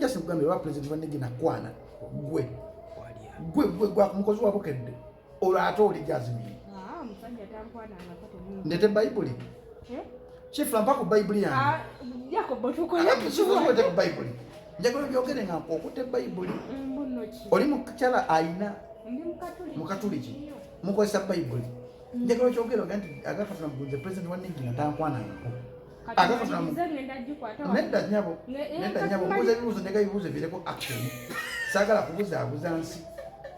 just Mugambe wa president wanigi na kwana gwe gwa Omukozi wa bukedde olato oli Jasmine musajja Tankwanangako ndete Bible chifla mpako Bible yange Jacob tukola ku Bible njagala byogere nga okute Bible oli mukyala ayina mukatuliki mukozesa Bible njagala kyogero nti agakafuna mugunze president wanigi na Tankwanangako agakafuna nedda nyabo mbuuza ebibuuzo ndeka ebibuuzo bireko action saagala kubuzaabuza nsi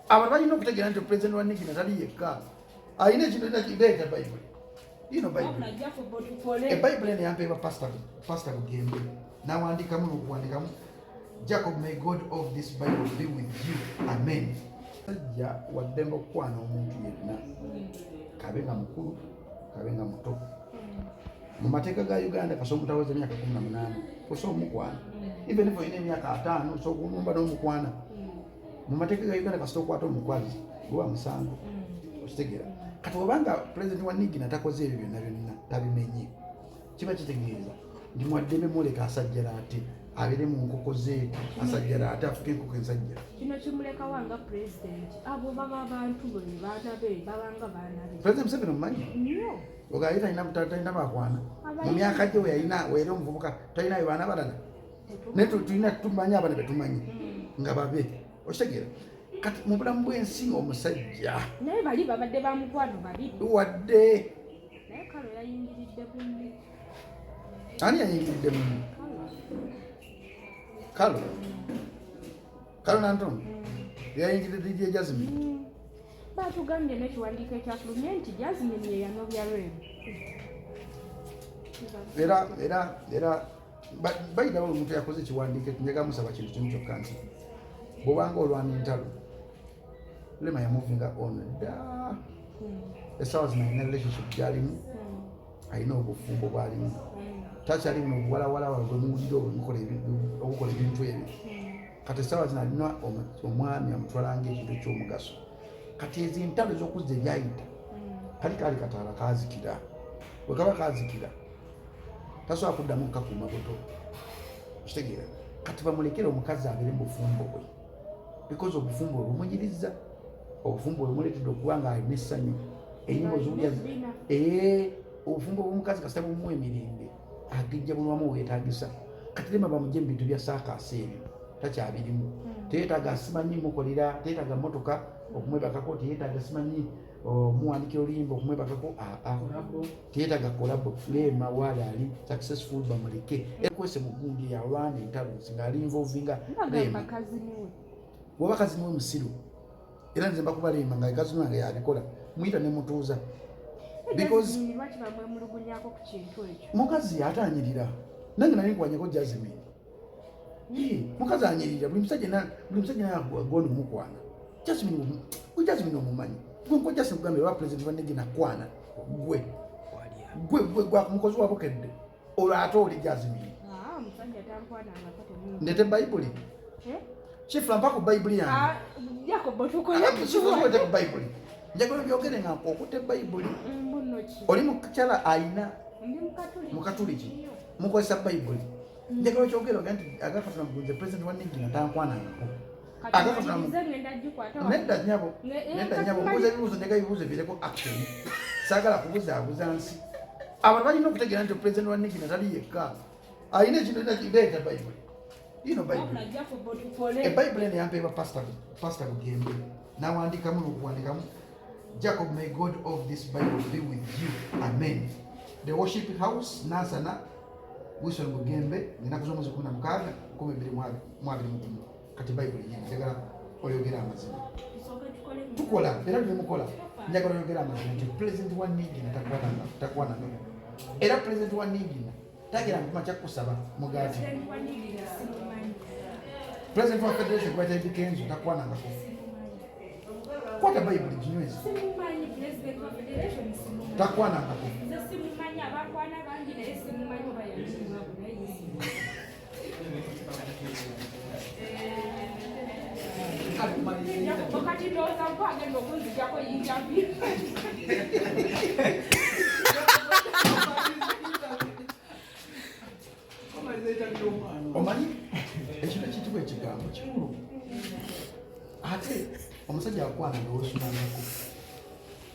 abantu balina okutegeera nti president wanigi na tali yekka ayina ekintu kireeta Bible ino Bible Bible ene yampeebwa pastor Bugembe n'awandikamu n'okuwandikamu Jacob, may God of this Bible be with you. Amen. Sajja waddemba okwana omuntu yenna kabenga mukulu kabenga muto mu mateeka ga Uganda kaso omutaweza emyaka 18 koso omukwana even if oyina emyaka 5 so kumumba n'omukwana mu mateeka ga Uganda kaso okwata omukwazi gwa musango okitegeera kati obanga president wanigi natakoze ebyo byonna tabimenye kiba kitegeeza ndi mwaddembe muleka asajjala ate abere mu nkoko ze asajjala ate afuke enkoko ensajja kino kimuleka wanga president abo baba abantu bwe baana be babanga baana be president Museveni omumanyi nyo ogayita ina bakwana mu myaka gye weyalina wera omuvubuka talinayo baana balala ne tulina tumanya abana betumanyi nga babe okitegeera kati mu bulamu bw'ensi omusajja naye bali babadde bamukwano babiri wadde naye kalo yayingiridde bunne ani yayingiridde munne kalo nantono yayingiridde Lydia Jasmine batugambye n'ekiwandiiko ekyafulumye nti Jasmine ye yanobya lwemu era bayitawo omuntu yakoze ekiwandiiko njagala musaba kintu kimu kyokka nti bw'obanga olwana entalo lema yamuvinga on dda essaawa zino alina relationship gyalimu alina obufumbo bwalimu takyali buno obuwalawala bwe muwulira obukola ebintu ebyo kati essaawa zino alina omwami amutwalanga ekintu ekyomugaso kati ezi entalo ez'okuzza ebyayita kali kataala kaazikira bwe kaba kaazikira tasobola kuddamu kukakuuma buto kitegeera kati bamulekere omukazi abere mu bufumbo bwe because obufumbo bwe bumunyiriza obufumbo bwe muleetedde okuba nga alina essanyu enyimbo z'olya obufumbo bw'omukazi kasita bumuwa emirembe agejja bulwamu weetaagisa kati lema bamugye mu bintu bya saakaasa ebyo takyabirimu teyeetaaga simanyi mukolera teyeetaaga mmotoka okumwebakako teyeetaaga simanyi omuwandikira oluyimba okumwebakako teyeetaaga kolabo lema wali ali successful bamuleke ekwese mugundi yalwana entalo ng'ali involvinga lema bw'oba kazi niwe musiru era nze mbakuba lema nga ekazi nange yabikola muyita ne mutuuza because mukazi atanyirira nange nali nkwanyako Jasmine mukazi anyirira buli musajja nagondi kumukwana Jasmine omumanyi gwe Jasmine Mugambe wa president wanigi na kwana gwe gwa Omukozi wa bukedde olato oli Jasmine musajja Tankwanangako ndete Bible chifla mpako Bible yange Jacob tukola ku Bible njagala byogere nga okute Bible oli mukyala ayina mukatuliki mukozesa Bible njagala kyogero nti agakafuna mugunze president wanigi na Tankwanangako agakafuna nedda nyabo mbuuza ebibuuzo ndeka ebibuuzo bireko action saagala kubuzaabuza nsi abantu balina okutegeera nti president wanigi na tali yekka ayina ekintu kireeta Bible ino Bible ene yampeebwa pastor Bugembe n'awandikamu n'okuwandikamu Jacob, may God of this Bible be with you. Amen. The worship house Nasana Wilson Bugembe ninaku z'omwezi 16 12 kati Bible yino njagala oyogera amazima tukola era tulimukola njagala oyogera amazima nti president wanigi Tankwanangako era president wanigi tagira mpima kyakusaba mugati president wa federation kwa Eddy Kenzo Tankwanangako kwata Bible kinywezi Tankwanangako omanyi ekino ekitibwa ekigambo kikulu ate omusajja akwana ndowoosumanako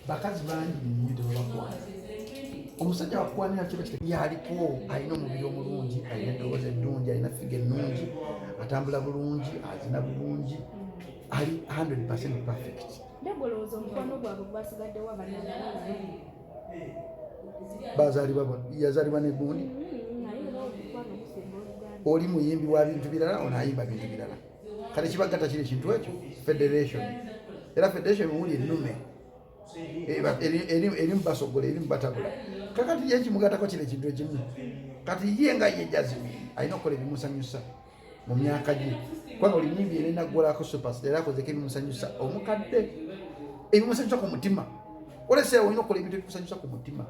bakazi bangi nnyo tebabakwana omusajja wakwanira kiba yaliko alina omubiri omulungi alina eddoboozi eddungi alina figa ennungi atambula bulungi azina bulungi ali 100% perfect negolowooza omukwano gwabwe gwasigaddewo abanalala yazaalibwa negundi oli muyimbi wa bintu birala onaayimba bintu birala kale kibagatta kiri kintu ekyo federation era federation muli ennume eri mubasogola eri mubatabula kakati ye kimugatako kiri ekintu ekimu kati ye nga ye jazibu alina okukola ebimusanyusa mu myaka gye kubanga oli muyimbi era enaggolako superstar era akozeko ebimusanyusa omukadde ebimusanyusa ku mutima olese olina okukola ebintu ebikusanyusa ku mutima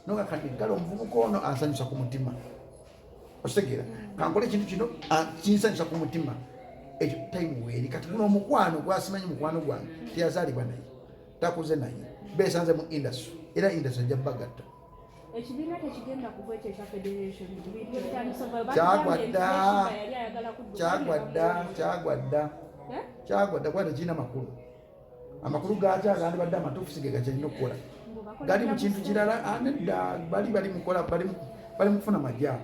noga kati gala omuvubuka ono ansanyusa ku mutima okitegeera kankole ekintu kino kinsanyusa ku mutima ekyo time weeri kati guno omukwano gwasimanyi mukwano gwange teyazaalibwa naye takuze naye besanze mu industry era industry ejja bagatta ekibiina tekigenda kuva ekyo ekya federation kyagwadda kuba tekirina makulu amakulu gakyo agandibadde amatuufu sige gakyalina okukola gali mu kintu kirala nedda bali mukola bali mukufuna majja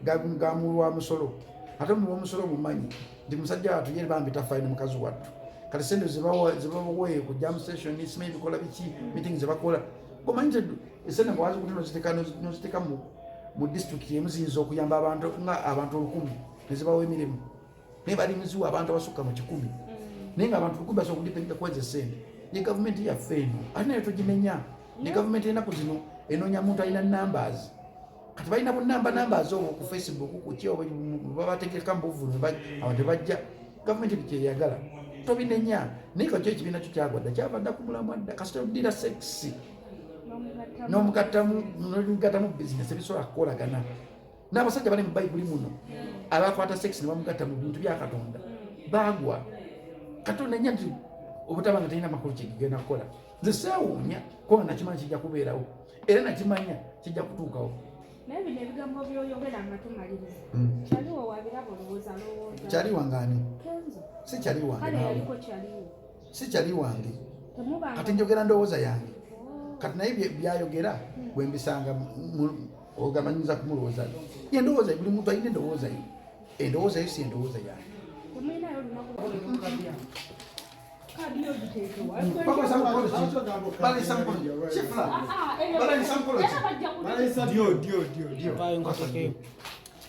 gamulwa musolo ate omulwa omusolo mumanyi nti musajja wattu ye bambi tafaine mukazi wattu kati sente zebawaye kujja mu station simanyi bikola biki meeting zebakola omanyi nti esente nga wazi kuti noziteeka mu district emu ziyinza okuyamba abantu nga abantu 1,000 nezibawa emirimu naye balimiziwa abantu abasukka mu 100 naye nga abantu 1,000 basobola okudipendika kweza esente ye gavumenti yaffe eno ate naye togimenya ne gavumenti enaku zino enoonya muntu alina numbers kati balina numbers obwo ku Facebook ku kyo babategeka mbuvu abantu bajja gavumenti bikyeyagala tobinenya naye kakyo ekibiina kyo kyagwadda kyavadda ku mulamu adda kasita odira sexy n'omugattamu bizinesi ebisobola kukolagana n'abasajja bali mu bayibuli muno abakwata sex ne bamugatta mu bintu bya katonda baagwa katonda enya nti obutaba nga talina makulu kyegigenda kukola nze saawuunya kuba nakimanya kijja kubeerawo era nakimanya kijja kutuukawo naye bino ebigambo byoyogera nga tumaliriza kyaliwo wabirabo olowooza lowooza kyali wangaani Kenzo si kyali wange kale yaliko kyaliwo si kyali wange temubanga kati njogera ndowooza yange kati naye byayogera bwe mbisanga ogamanyinza kumulowooza ye ndowooza buli muntu ayina endowooza ye endowooza yo si endowooza yange temulinayo olunaku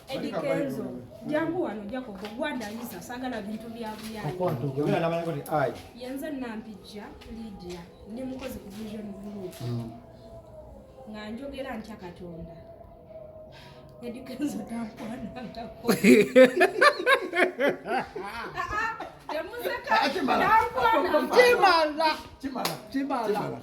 Eddy Kenzo jangu wano jakobo gwandayiza sagala bintu bya buyayi yenze nampijja Lydia ndi mukozi ku Vision Group nga njogera ntya Katonda Eddy Kenzo tankwanangako Chimala.